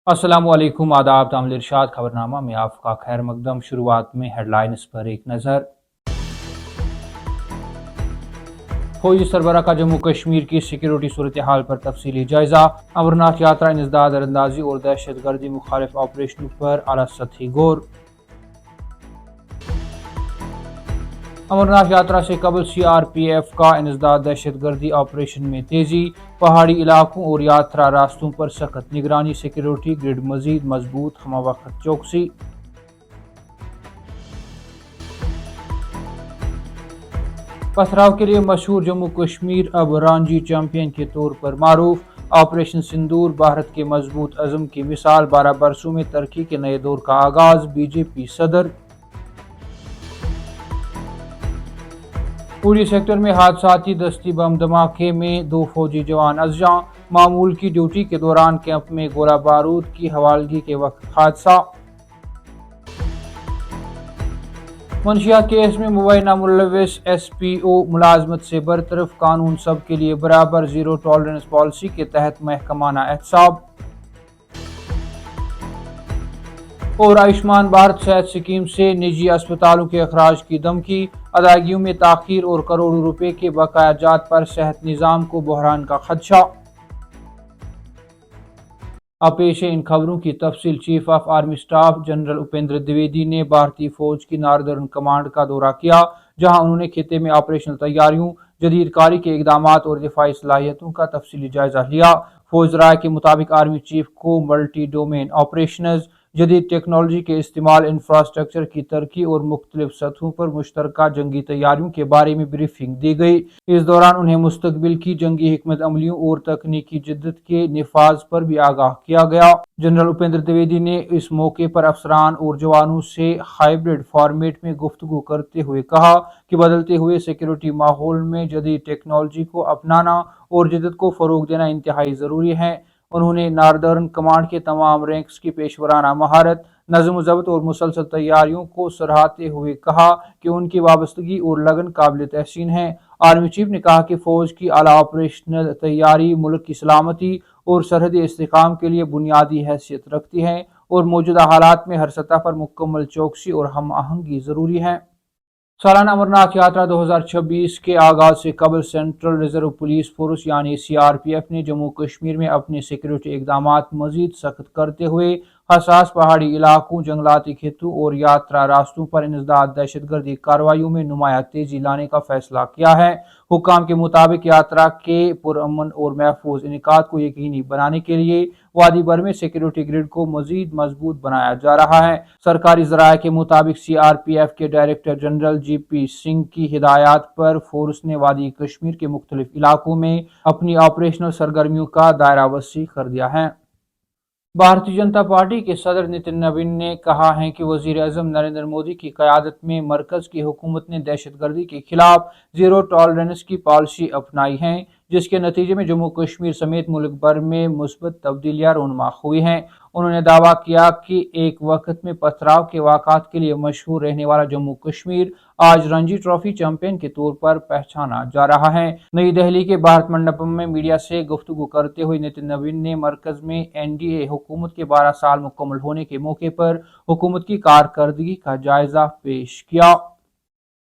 अस्सलाम वालेकुम, आदाब, तामिल इरशाद खबरनामा में आपका खैर मकदम। शुरुआत में हेडलाइंस पर एक नज़र। फौजी सरबराह का जम्मू कश्मीर की सिक्योरिटी सूरत हाल पर तफसीली जायजा। अमरनाथ यात्रा इंसदाद अंदाजी और दहशत गर्दी मुखालिफ ऑपरेशन पर आला सतही गौर। अमरनाथ यात्रा से कबल CRPF का इंसदाद दहशत गर्दी ऑपरेशन में तेजी। पहाड़ी इलाकों और यात्रा रास्तों पर सख्त निगरानी, सिक्योरिटी ग्रिड मजीद मजबूत, हमवक्त चौकसी। पथराव के लिए मशहूर जम्मू कश्मीर अब रांझी चैंपियन के तौर पर मारूफ। ऑपरेशन सिंदूर भारत के मजबूत अज़म की मिसाल, 12 बरसों में तरक्की के नए दौर का आगाज। BJP सदर। उड़ी सेक्टर में हादसाती दस्ती बम धमाके में 2 फौजी जवान अज़जां। मामूल की ड्यूटी के दौरान कैंप में गोला बारूद की हवालगी के वक्त हादसा। मंशियात केस में मुबैना मुलविस SPO मुलाजमत से बरतरफ। कानून सब के लिए बराबर, जीरो टॉलरेंस पॉलिसी के तहत महकमाना एहतसाब। और आयुष्मान भारत सेहत स्कीम से निजी अस्पतालों के अखराज की धमकी। अदायगियों में ताखीर और करोड़ों रुपए के बकाया जात पर सेहत निज़ाम को बहरान का खदशा। अब पेश है इन खबरों की तफसील। Chief of army staff general Upendra Dwivedi ने भारतीय फौज की नार्दर्न कमांड का दौरा किया, जहां उन्होंने खिते में ऑपरेशनल तैयारियों, जदीद कारी के इकदाम और दिफाई सलाहियतों का तफसीली जायजा लिया। फौज राय के मुताबिक आर्मी चीफ को मल्टी डोमेन ऑपरेशंस, जदीद टेक्नोलॉजी के इस्तेमाल, इंफ्रास्ट्रक्चर की तरक्की और मुख्तलिफ सतहों पर मुश्तरका जंगी तैयारियों के बारे में ब्रीफिंग दी गई। इस दौरान उन्हें मुस्तकबिल की जंगी हिकमत अमलियों और तकनीकी जिद्दत के निफाज पर भी आगाह किया गया। जनरल उपेंद्र द्विवेदी ने इस मौके पर अफसरान और जवानों से हाइब्रिड फॉर्मेट में गुफ्तगू करते हुए कहा कि बदलते हुए सिक्योरिटी माहौल में जदीद टेक्नोलॉजी को अपनाना और जिद्दत को फरोग देना इंतहाई ज़रूरी है। उन्होंने नार्दर्न कमांड के तमाम रैंक्स की पेशवराना महारत, नज़्म ज़ब्त और मुसलसल तैयारियों को सराहते हुए कहा कि उनकी वाबस्तगी और लगन काबिल तहसीन है। आर्मी चीफ ने कहा कि फौज की आला ऑपरेशनल तैयारी मुल्क की सलामती और सरहदी इस्तेहकाम के लिए बुनियादी हैसियत रखती है और मौजूदा हालात में हर सतह पर मुकम्मल चौकसी और हम आहंगी ज़रूरी है। सालाना अमरनाथ यात्रा 2026 के आगाज से कबल सेंट्रल रिजर्व पुलिस फोर्स यानी CRPF ने जम्मू कश्मीर में अपने सिक्योरिटी इकदाम मजीद सख्त करते हुए हसास पहाड़ी इलाकों, जंगलाती खेतों और यात्रा रास्तों पर इंसदाद दहशतगर्दी कार्रवाइयों में नुमाया तेजी लाने का फैसला किया है। हुक्काम के मुताबिक यात्रा के पुरअमन और महफूज इनेकाद को यकीनी बनाने के लिए वादी भर में सिक्योरिटी ग्रिड को मजीद मजबूत बनाया जा रहा है। सरकारी जराये के मुताबिक CRPF के डायरेक्टर जनरल GP सिंह की हिदायत पर फोर्स ने वादी कश्मीर के मुख्तलिफ इलाकों में अपनी ऑपरेशनल सरगर्मियों का दायरा वसी कर दिया है। भारतीय जनता पार्टी के सदर नितिन नवीन ने कहा है कि वजीर आजम नरेंद्र मोदी की क़यादत में मरकज की हुकूमत ने दहशतगर्दी के खिलाफ जीरो टॉलरेंस की पॉलिसी अपनाई है, जिसके नतीजे में जम्मू कश्मीर समेत मुल्क भर में मुस्बत तब्दीलियां रूनुमा हुई हैं। उन्होंने दावा किया कि एक वक्त में पथराव के वाक़ात के लिए मशहूर रहने वाला जम्मू कश्मीर आज रणजी ट्रॉफी चैंपियन के तौर पर पहचाना जा रहा है। नई दिल्ली के भारत मंडपम में मीडिया से गुफ्तगू करते हुए नितिन नवीन ने मरकज में NDA हुकूमत के 12 साल मुकम्मल होने के मौके पर हुकूमत की कारकर्दगी का जायजा पेश किया।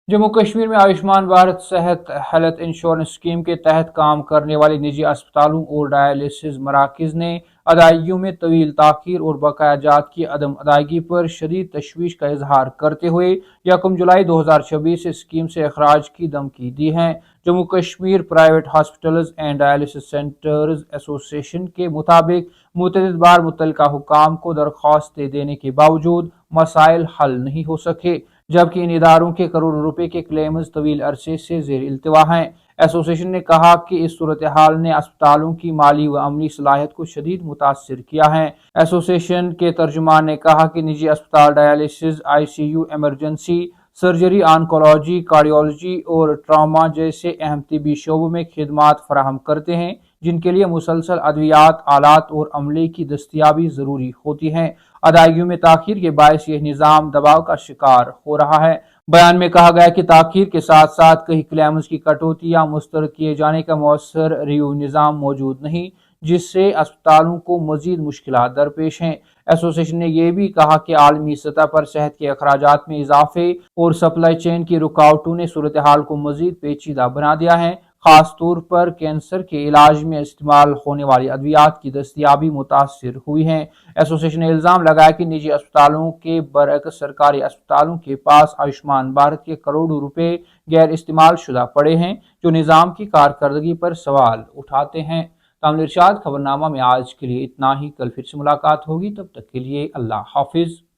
जम्मू कश्मीर में आयुष्मान भारत सेहत हेल्थ इंश्योरेंस स्कीम के तहत काम करने वाले निजी अस्पतालों और डायलिसिस मराकज़ ने अदायगियों में तवील ताखीर और बकाया जात की अदम अदायगी पर शदीद तशवीश का इजहार करते हुए 1 जुलाई 2026 से स्कीम से अखराज की धमकी दी है। Jammu Kashmir private hospitals and dialysis centres association के मुताबिक मुतअद्दिद बार मुतल्लिका हुकाम को दरख्वास्तें देने के बावजूद मसाइल हल नहीं हो सके, जबकि इन इदारों के करोड़ों रुपए के क्लेम्स तवील अरसे से जेर इल्तिवा हैं। एसोसिएशन ने कहा कि इस सूरत हाल ने अस्पतालों की माली व अमली सलाहियत को शदीद मुतासिर किया है। एसोसिएशन के तर्जुमान ने कहा कि निजी अस्पताल dialysis, ICU, emergency surgery, oncology, cardiology और ट्रामा जैसे अहम तिबी शोबों में खिदमात फराहम करते हैं, जिनके लिए मुसलसल अद्वियात, आलात और अमले की दस्तियाबी ज़रूरी होती है। अदायगियों में ताखीर के बायस यह निज़ाम दबाव का शिकार हो रहा है। बयान में कहा गया कि ताखीर के साथ साथ कई क्लेम्स की कटौती या मुस्तरद किए जाने का मौसर रिव्यू निज़ाम मौजूद नहीं, جس سے اسپتالوں کو مزید مشکلات درپیش ہیں۔ ایسوسی ایشن نے یہ بھی کہا کہ عالمی سطح پر صحت کے اخراجات میں اضافے اور سپلائی چین کی رکاوٹوں نے صورتحال کو مزید پیچیدہ بنا دیا ہے۔ خاص طور پر کینسر کے علاج میں استعمال ہونے والی ادویات کی دستیابی متاثر ہوئی ہے۔ ایسوسی ایشن نے الزام لگایا کہ نجی اسپتالوں کے برعکس سرکاری اسپتالوں کے پاس آیوشمان بھارت کے کروڑوں روپے غیر استعمال شدہ پڑے ہیں، جو نظام کی کارکردگی پر سوال اٹھاتے ہیں۔ کامل ارشاد خبرنامہ میں آج کے لیے اتنا ہی۔ کل پھر سے ملاقات ہوگی، تب تک کے لیے اللہ حافظ۔